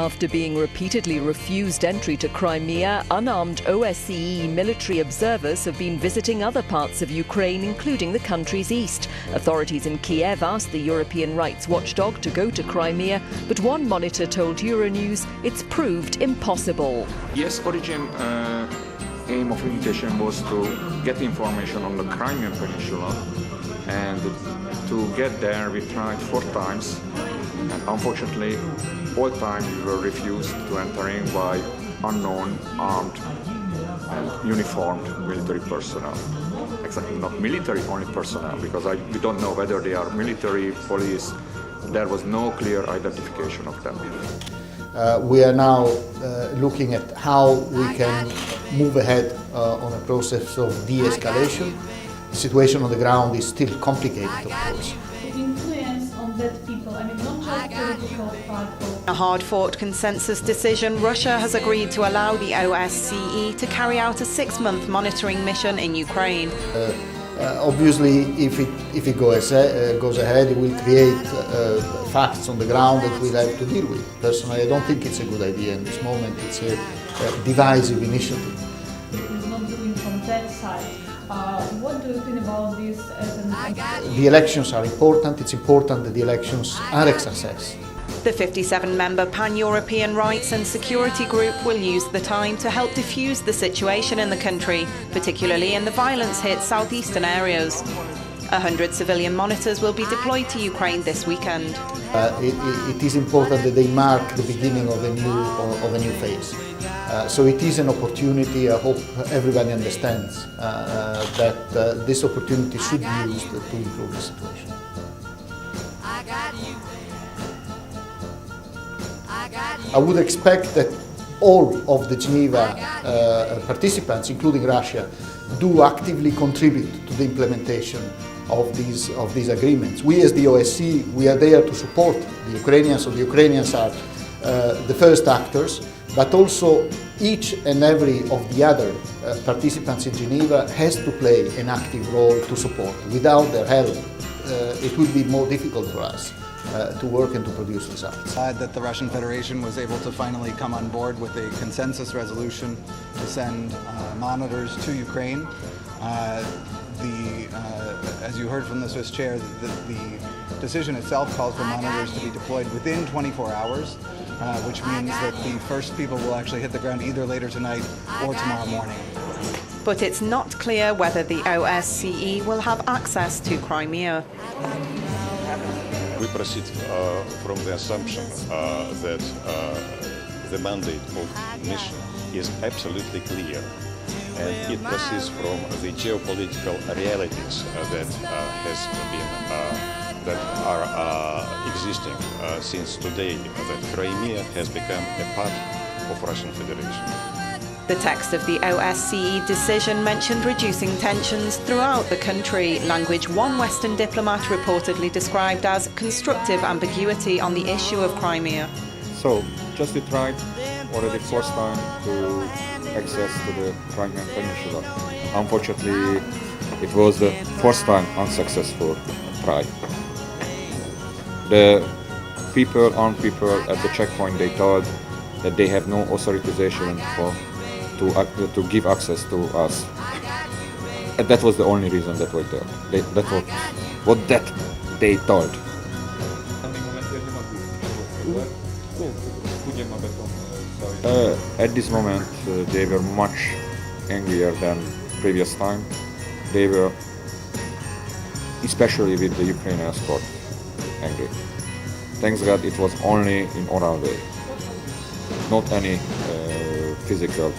After being repeatedly refused entry to Crimea, unarmed OSCE military observers have been visiting other parts of Ukraine, including the country's east. Authorities in Kiev asked the European rights watchdog to go to Crimea, but one monitor told Euronews it's proved impossible. Yes, origin aim of invitation was to get information on the Crimean Peninsula, and to get there we tried 4 times, and unfortunately all time we were refused to entering by unknown armed and uniformed military personnel. Exactly, not military only personnel, because we don't know whether they are military, police. There was no clear identification of them. We are now looking at how we can move ahead on a process of de-escalation. The situation on the ground is still complicated, of course. The influence on that people, I mean, not just political party. A hard-fought consensus decision, Russia has agreed to allow the OSCE to carry out a 6-month monitoring mission in Ukraine. Obviously, if it goes ahead, it will create facts on the ground that we'll have to deal with. Personally, I don't think it's a good idea in this moment. It's a divisive initiative. It's not doing from that side. What do you think about this as an... The elections are important. It's important that the elections are a success. The 57-member Pan-European Rights and Security Group will use the time to help defuse the situation in the country, particularly in the violence-hit southeastern areas. 100 civilian monitors will be deployed to Ukraine this weekend. It is important that they mark the beginning of a new phase. So it is an opportunity. I hope everybody understands that this opportunity should be used to improve the situation. I would expect that all of the Geneva participants, including Russia, do actively contribute to the implementation of these agreements. We as the OSCE, we are there to support the Ukrainians, so the Ukrainians are the first actors, but also each and every of the other participants in Geneva has to play an active role to support. Without their help, it would be more difficult for us to work and to produce results. That the Russian Federation was able to finally come on board with a consensus resolution to send monitors to Ukraine. As you heard from the Swiss chair, the decision itself calls for monitors to be deployed within 24 hours, which means that the first people will actually hit the ground either later tonight or tomorrow morning. But it's not clear whether the OSCE will have access to Crimea. We proceed from the assumption that the mandate of the mission is absolutely clear, and it proceeds from the geopolitical realities that are existing since today, that Crimea has become a part of Russian Federation. The text of the OSCE decision mentioned reducing tensions throughout the country, language one Western diplomat reportedly described as constructive ambiguity on the issue of Crimea. So, just we tried already first time to access to the Crimean Peninsula. Unfortunately, it was the first time unsuccessful try. The armed people at the checkpoint, they told that they have no authorization to give access to us. And that was the only reason that was there. That was what they told. At this moment, they were much angrier than previous time. They were, especially with the Ukrainian escort, angry. Thanks God, it was only in oral way, not any physical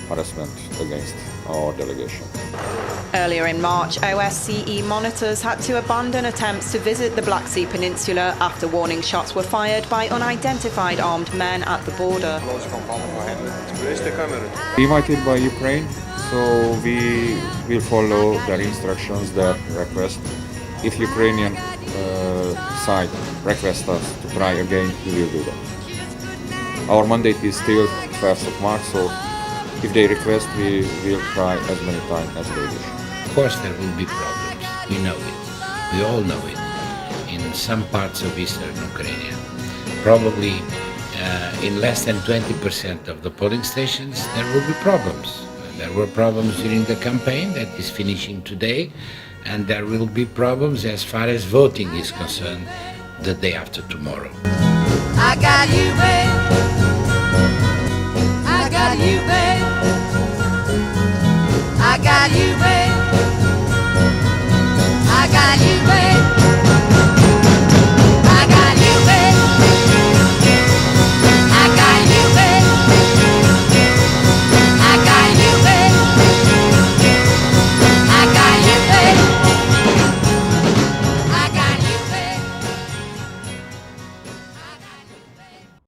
harassment against our delegation. Earlier in March, OSCE monitors had to abandon attempts to visit the Black Sea Peninsula after warning shots were fired by unidentified armed men at the border. Invited by Ukraine, so we will follow their instructions, their request. If Ukrainian side requests us to try again, we will do that. Our mandate is still 1st of March, so if they request, we will try as many times as they wish. Of course there will be problems, we know it, we all know it, in some parts of eastern Ukraine. Probably in less than 20% of the polling stations, there will be problems. There were problems during the campaign that is finishing today, and there will be problems as far as voting is concerned the day after tomorrow. I got you, babe. I got you, babe. I got you, babe.